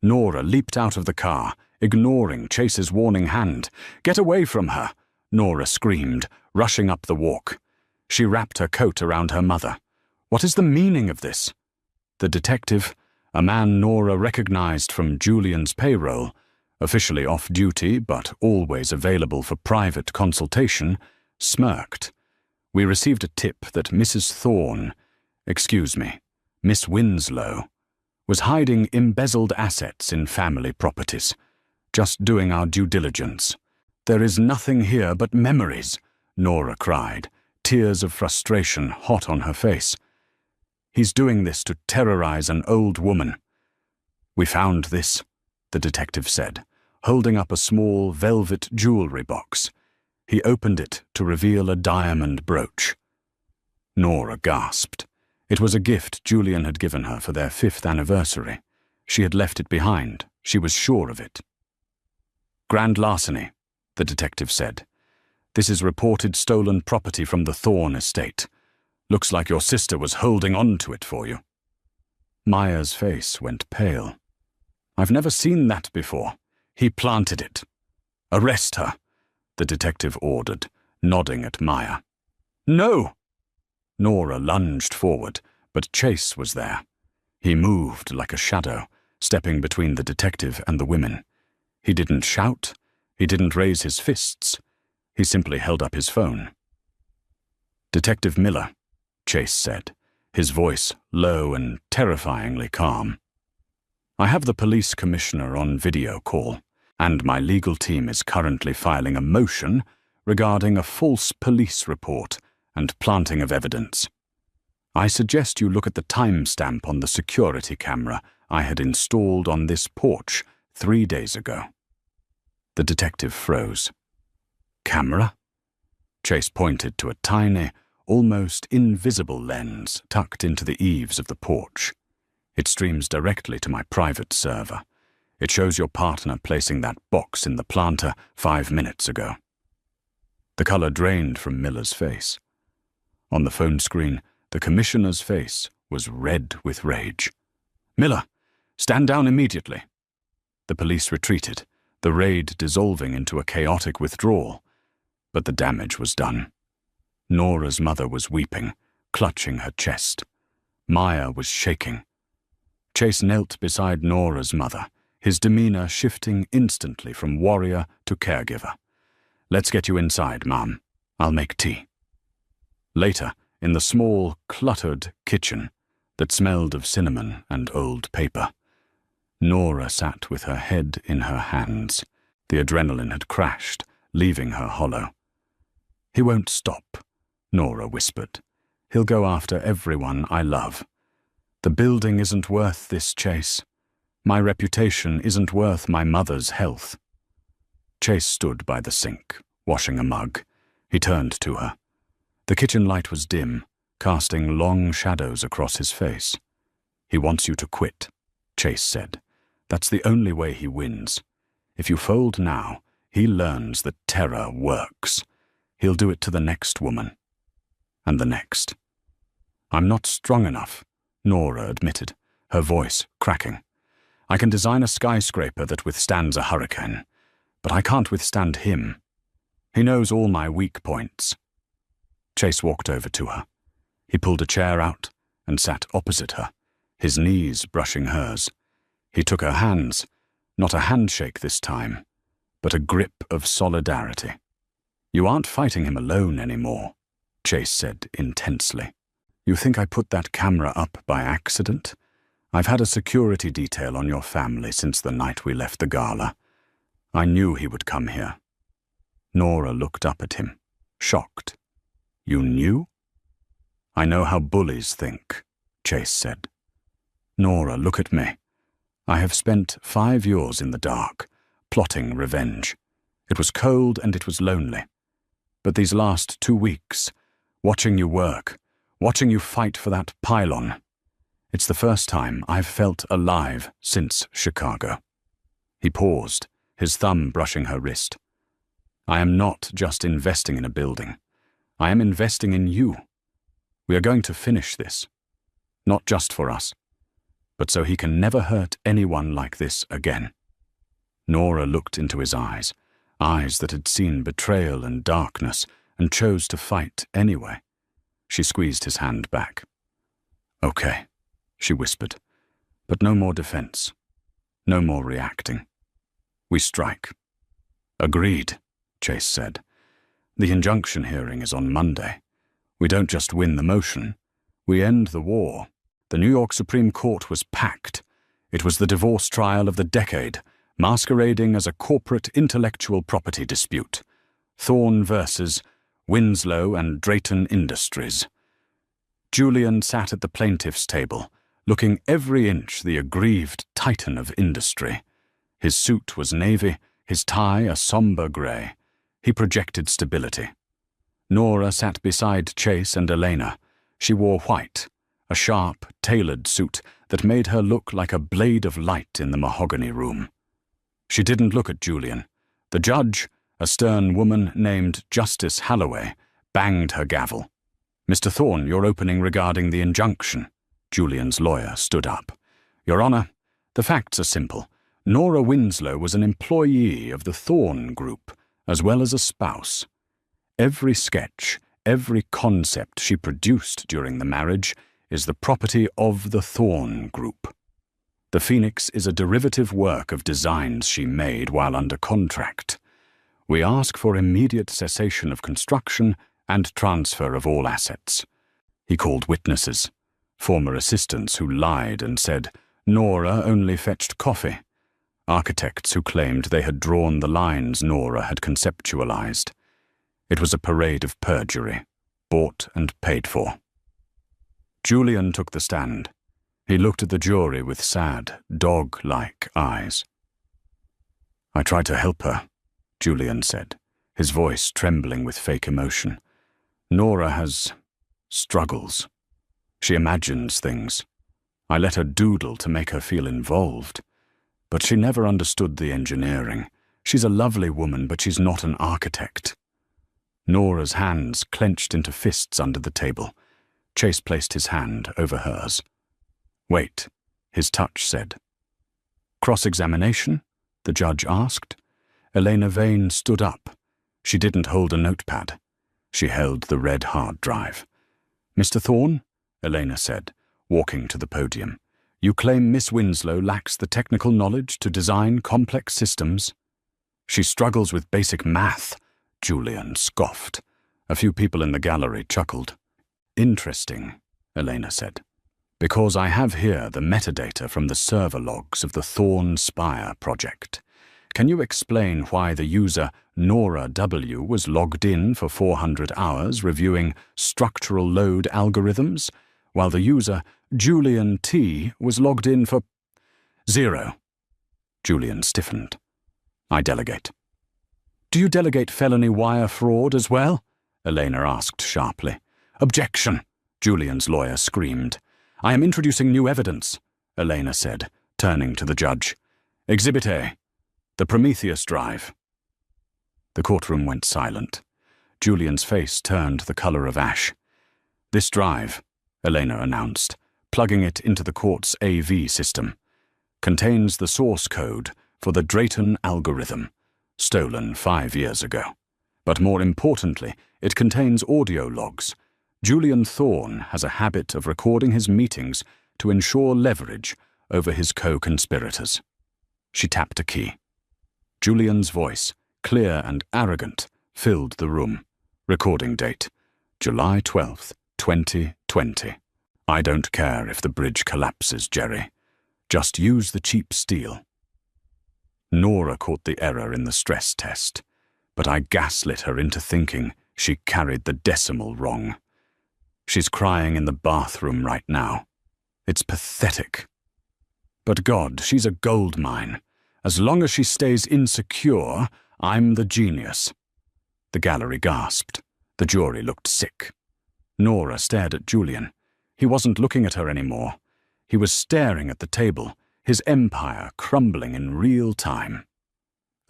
Nora leaped out of the car, ignoring Chase's warning hand. "Get away from her!" Nora screamed, rushing up the walk. She wrapped her coat around her mother. "What is the meaning of this?" The detective, a man Nora recognized from Julian's payroll, officially off duty but always available for private consultation, smirked. "We received a tip that Mrs. Thorne, Miss Winslow, was hiding embezzled assets in family properties. Just doing our due diligence." "There is nothing here but memories," Nora cried, tears of frustration hot on her face. "He's doing this to terrorize an old woman." "We found this," the detective said, holding up a small velvet jewelry box. He opened it to reveal a diamond brooch. Nora gasped. It was a gift Julian had given her for their 5th anniversary. She had left it behind. She was sure of it. "Grand larceny," the detective said. "This is reported stolen property from the Thorne estate. Looks like your sister was holding on to it for you." Maya's face went pale. "I've never seen that before. He planted it." "Arrest her," the detective ordered, nodding at Maya. "No!" Nora lunged forward, but Chase was there. He moved like a shadow, stepping between the detective and the women. He didn't shout. He didn't raise his fists. He simply held up his phone. "Detective Miller," Chase said, his voice low and terrifyingly calm. "I have the police commissioner on video call, and my legal team is currently filing a motion regarding a false police report and planting of evidence. I suggest you look at the timestamp on the security camera I had installed on this porch 3 days ago." The detective froze. "Camera?" Chase pointed to a tiny, almost invisible lens tucked into the eaves of the porch. "It streams directly to my private server. It shows your partner placing that box in the planter 5 minutes ago." The color drained from Miller's face. On the phone screen, the commissioner's face was red with rage. "Miller, stand down immediately." The police retreated, the raid dissolving into a chaotic withdrawal. But the damage was done. Nora's mother was weeping, clutching her chest. Maya was shaking. Chase knelt beside Nora's mother, his demeanor shifting instantly from warrior to caregiver. "Let's get you inside, Mom. I'll make tea." Later, in the small, cluttered kitchen that smelled of cinnamon and old paper, Nora sat with her head in her hands. The adrenaline had crashed, leaving her hollow. "He won't stop," Nora whispered. "He'll go after everyone I love. The building isn't worth this, Chase. My reputation isn't worth my mother's health." Chase stood by the sink, washing a mug. He turned to her. The kitchen light was dim, casting long shadows across his face. "He wants you to quit," Chase said. "That's the only way he wins. If you fold now, he learns that terror works. He'll do it to the next woman. And the next." "I'm not strong enough," Nora admitted, her voice cracking. "I can design a skyscraper that withstands a hurricane, but I can't withstand him. He knows all my weak points." Chase walked over to her. He pulled a chair out and sat opposite her, his knees brushing hers. He took her hands, not a handshake this time, but a grip of solidarity. "You aren't fighting him alone anymore," Chase said intensely. "You think I put that camera up by accident? I've had a security detail on your family since the night we left the gala. I knew he would come here." Nora looked up at him, shocked. "You knew?" "I know how bullies think," Chase said. "Nora, look at me. I have spent 5 years in the dark, plotting revenge. It was cold and it was lonely. But these last 2 weeks, watching you work, watching you fight for that pylon, it's the first time I've felt alive since Chicago." He paused, his thumb brushing her wrist. "I am not just investing in a building. I am investing in you. We are going to finish this. Not just for us, but so he can never hurt anyone like this again." Nora looked into his eyes, eyes that had seen betrayal and darkness, and chose to fight anyway. She squeezed his hand back. "Okay," she whispered, "but no more defense. No more reacting. We strike." "Agreed," Chase said. "The injunction hearing is on Monday. We don't just win the motion, we end the war." The New York Supreme Court was packed. It was the divorce trial of the decade, masquerading as a corporate intellectual property dispute. Thorne versus Winslow and Drayton Industries. Julian sat at the plaintiff's table, looking every inch the aggrieved titan of industry. His suit was navy, his tie a somber grey. He projected stability. Nora sat beside Chase and Elena. She wore white, a sharp, tailored suit that made her look like a blade of light in the mahogany room. She didn't look at Julian. The judge, a stern woman named Justice Halloway, banged her gavel. "Mr. Thorne, your opening regarding the injunction." Julian's lawyer stood up. "Your Honor, the facts are simple. Nora Winslow was an employee of the Thorne Group, as well as a spouse. Every sketch, every concept she produced during the marriage is the property of the Thorne Group. The Phoenix is a derivative work of designs she made while under contract. We ask for immediate cessation of construction and transfer of all assets." He called witnesses, former assistants who lied and said Nora only fetched coffee, architects who claimed they had drawn the lines Nora had conceptualized. It was a parade of perjury, bought and paid for. Julian took the stand. He looked at the jury with sad, dog-like eyes. "I tried to help her," Julian said, his voice trembling with fake emotion. "Nora has struggles. She imagines things. I let her doodle to make her feel involved. But she never understood the engineering. She's a lovely woman, but she's not an architect." Nora's hands clenched into fists under the table. Chase placed his hand over hers. "Wait," his touch said. "Cross-examination?" the judge asked. Elena Vane stood up. She didn't hold a notepad. She held the red hard drive. "Mr. Thorne," Elena said, walking to the podium, "you claim Miss Winslow lacks the technical knowledge to design complex systems." "She struggles with basic math," Julian scoffed. A few people in the gallery chuckled. "Interesting," Elena said, "because I have here the metadata from the server logs of the Thorne Spire project. Can you explain why the user Nora W. was logged in for 400 hours reviewing structural load algorithms, while the user Julian T. was logged in for 0? Julian stiffened. "I delegate." "Do you delegate felony wire fraud as well?" Elena asked sharply. "Objection!" Julian's lawyer screamed. "I am introducing new evidence," Elena said, turning to the judge. "Exhibit A, the Prometheus drive." The courtroom went silent. Julian's face turned the color of ash. "This drive," Elena announced, plugging it into the court's AV system, "contains the source code for the Drayton algorithm, stolen 5 years ago. But more importantly, it contains audio logs. Julian Thorne has a habit of recording his meetings to ensure leverage over his co-conspirators." She tapped a key. Julian's voice, clear and arrogant, filled the room. Recording date, July 12th, 2020. "I don't care if the bridge collapses, Jerry. Just use the cheap steel." Nora caught the error in the stress test, but I gaslit her into thinking she carried the decimal wrong. She's crying in the bathroom right now. It's pathetic. But God, she's a gold mine. As long as she stays insecure, I'm the genius." The gallery gasped. The jury looked sick. Nora stared at Julian. He wasn't looking at her anymore. He was staring at the table, his empire crumbling in real time.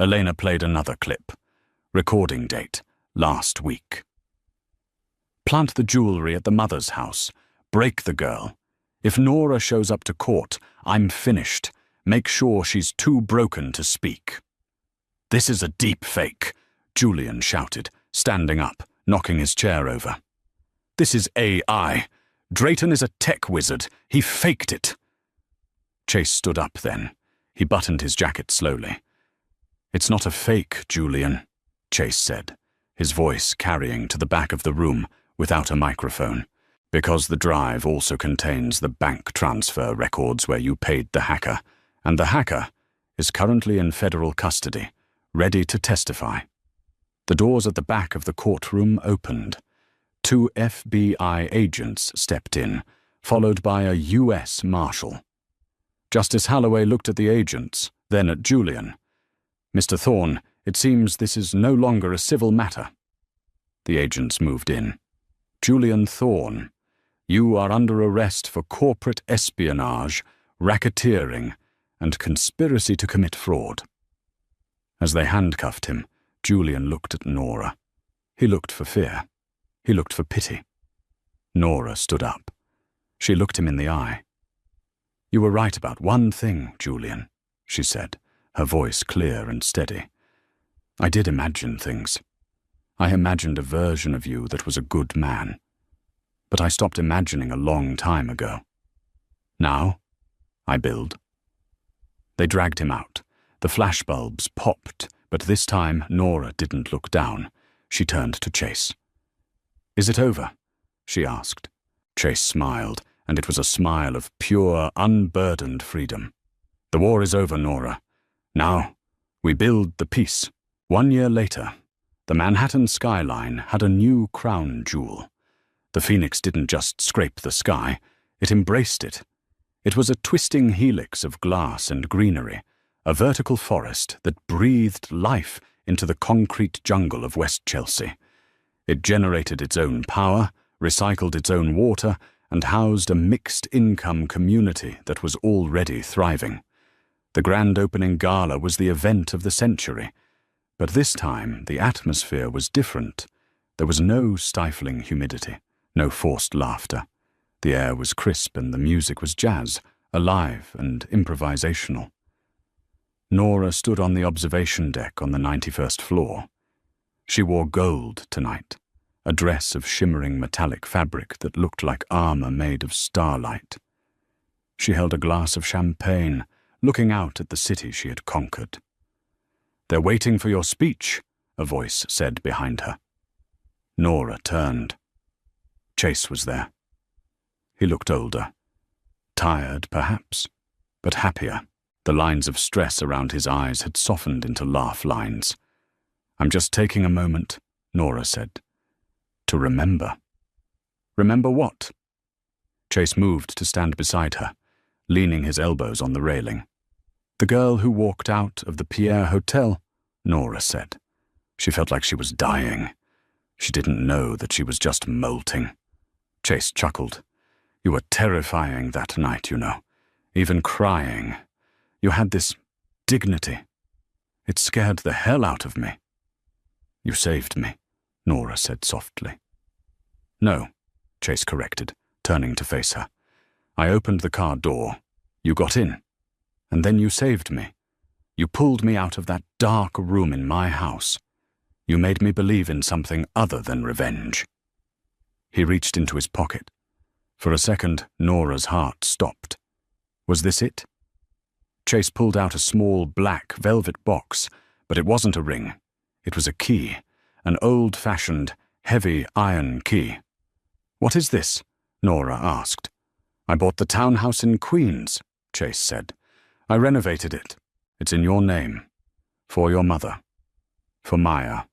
Elena played another clip. Recording date, last week. "Plant the jewelry at the mother's house. Break the girl. If Nora shows up to court, I'm finished. Make sure she's too broken to speak." "This is a deep fake," Julian shouted, standing up, knocking his chair over. "This is AI. Drayton is a tech wizard. He faked it." Chase stood up then. He buttoned his jacket slowly. "It's not a fake, Julian," Chase said, his voice carrying to the back of the room without a microphone, "because the drive also contains the bank transfer records where you paid the hacker, and the hacker is currently in federal custody, ready to testify." The doors at the back of the courtroom opened. 2 FBI agents stepped in, followed by a U.S. Marshal. Justice Holloway looked at the agents, then at Julian. "Mr. Thorne, it seems this is no longer a civil matter." The agents moved in. "Julian Thorne, you are under arrest for corporate espionage, racketeering, and conspiracy to commit fraud." As they handcuffed him, Julian looked at Nora. He looked for fear. He looked for pity. Nora stood up. She looked him in the eye. "You were right about one thing, Julian," she said, her voice clear and steady. "I did imagine things. I imagined a version of you that was a good man. But I stopped imagining a long time ago. Now, I build." They dragged him out. The flashbulbs popped, but this time Nora didn't look down. She turned to Chase. "Is it over?" she asked. Chase smiled, and it was a smile of pure, unburdened freedom. "The war is over, Nora. Now, we build the peace." 1 year later, the Manhattan skyline had a new crown jewel. The Phoenix didn't just scrape the sky, it embraced it. It was a twisting helix of glass and greenery, a vertical forest that breathed life into the concrete jungle of West Chelsea. It generated its own power, recycled its own water, and housed a mixed-income community that was already thriving. The grand opening gala was the event of the century, but this time the atmosphere was different. There was no stifling humidity, no forced laughter. The air was crisp and the music was jazz, alive and improvisational. Nora stood on the observation deck on the 91st floor. She wore gold tonight, a dress of shimmering metallic fabric that looked like armor made of starlight. She held a glass of champagne, looking out at the city she had conquered. "They're waiting for your speech," a voice said behind her. Nora turned. Chase was there. He looked older. Tired, perhaps, but happier. The lines of stress around his eyes had softened into laugh lines. "I'm just taking a moment," Nora said, "to remember." "Remember what?" Chase moved to stand beside her, leaning his elbows on the railing. "The girl who walked out of the Pierre Hotel," Nora said. She felt like she was dying. She didn't know that she was just molting. Chase chuckled. "You were terrifying that night, you know. Even crying. You had this dignity. It scared the hell out of me." "You saved me," Nora said softly. "No," Chase corrected, turning to face her. "I opened the car door. You got in. And then you saved me. You pulled me out of that dark room in my house. You made me believe in something other than revenge." He reached into his pocket. For a second, Nora's heart stopped. Was this it? Chase pulled out a small black velvet box, but it wasn't a ring. It was a key, an old-fashioned, heavy iron key. "What is this?" Nora asked. "I bought the townhouse in Queens," Chase said. "I renovated it. It's in your name. For your mother. For Maya.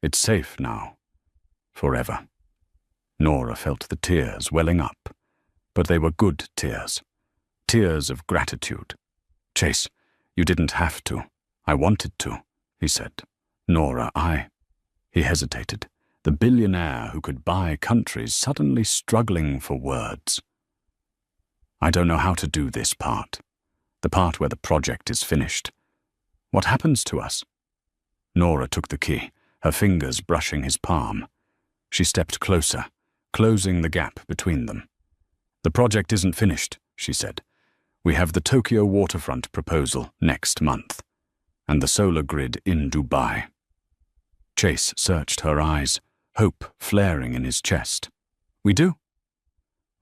It's safe now. Forever." Nora felt the tears welling up, but they were good tears. tears of gratitude. "Chase, you didn't have to. I wanted to," he said. "Nora, He hesitated. The billionaire who could buy countries suddenly struggling for words. "I don't know how to do this part. The part where the project is finished. What happens to us?" Nora took the key, her fingers brushing his palm. She stepped closer, closing the gap between them. "The project isn't finished," she said. "We have the Tokyo waterfront proposal next month, and the solar grid in Dubai." Chase searched her eyes, hope flaring in his chest. "We do?"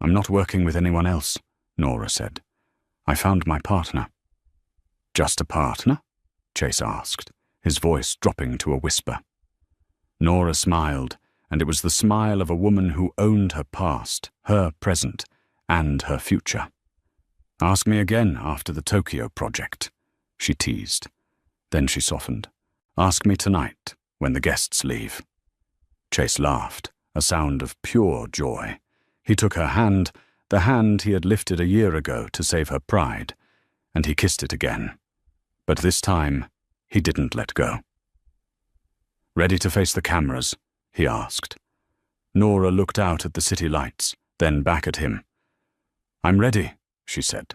"I'm not working with anyone else," Nora said. "I found my partner." "Just a partner?" Chase asked, his voice dropping to a whisper. Nora smiled, and it was the smile of a woman who owned her past, her present, and her future. "Ask me again after the Tokyo project," she teased. Then she softened. "Ask me tonight, when the guests leave." Chase laughed, a sound of pure joy. He took her hand, the hand he had lifted a year ago to save her pride, and he kissed it again. But this time, he didn't let go. "Ready to face the cameras?" he asked. Nora looked out at the city lights, then back at him. "I'm ready," she said.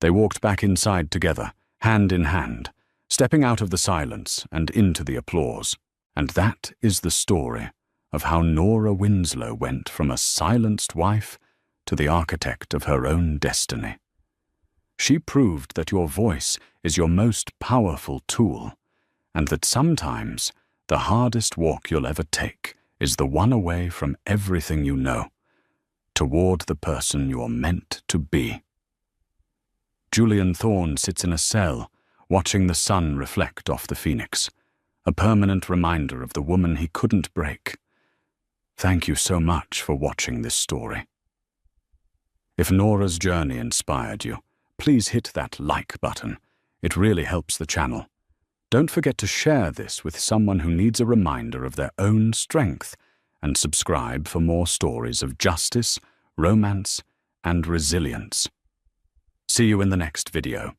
They walked back inside together, hand in hand, stepping out of the silence and into the applause. And that is the story of how Nora Winslow went from a silenced wife to the architect of her own destiny. She proved that your voice is your most powerful tool, and that sometimes the hardest walk you'll ever take is the one away from everything you know, toward the person you're meant to be. Julian Thorne sits in a cell, watching the sun reflect off the phoenix, a permanent reminder of the woman he couldn't break. Thank you so much for watching this story. If Nora's journey inspired you, please hit that like button. It really helps the channel. Don't forget to share this with someone who needs a reminder of their own strength, and subscribe for more stories of justice, romance, and resilience. See you in the next video.